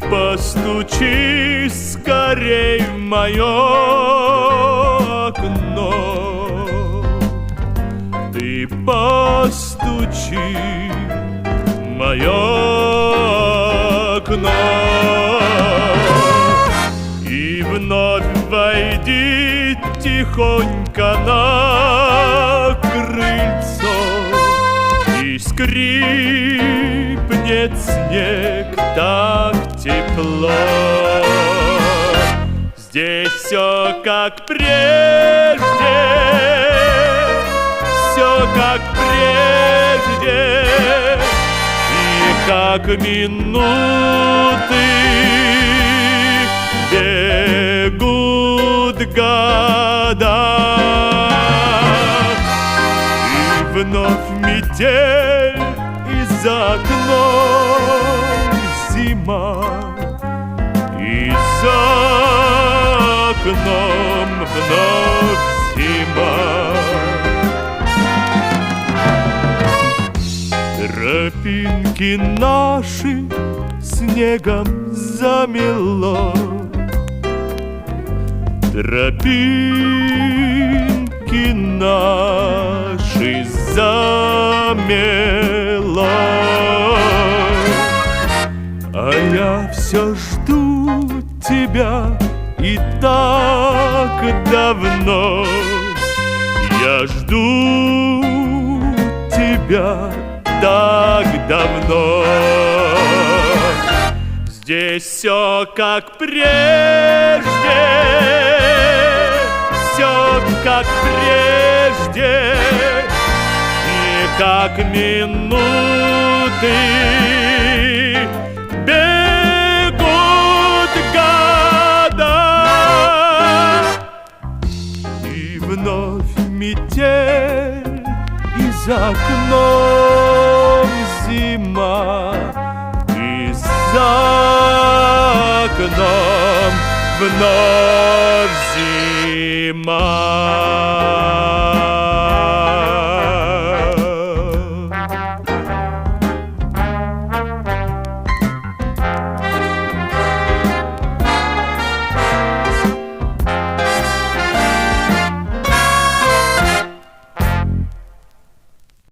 постучи скорей в мое окно. Ты постучи в мое окно и вновь войди тихонько на крыльцо, и скрипнет снег так тепло. Здесь все как прежде, все как прежде, и как минуты бегут года. И вновь метель, и за окном зима, и за окном вновь зима. Тропинки наши снегом замело, тропинки наши замело, а я все жду тебя и так давно. Я жду тебя так давно. Здесь все как прежде, все как прежде, и как минуты бегут года. И вновь метель, и за окном зима, и за окном вновь зима.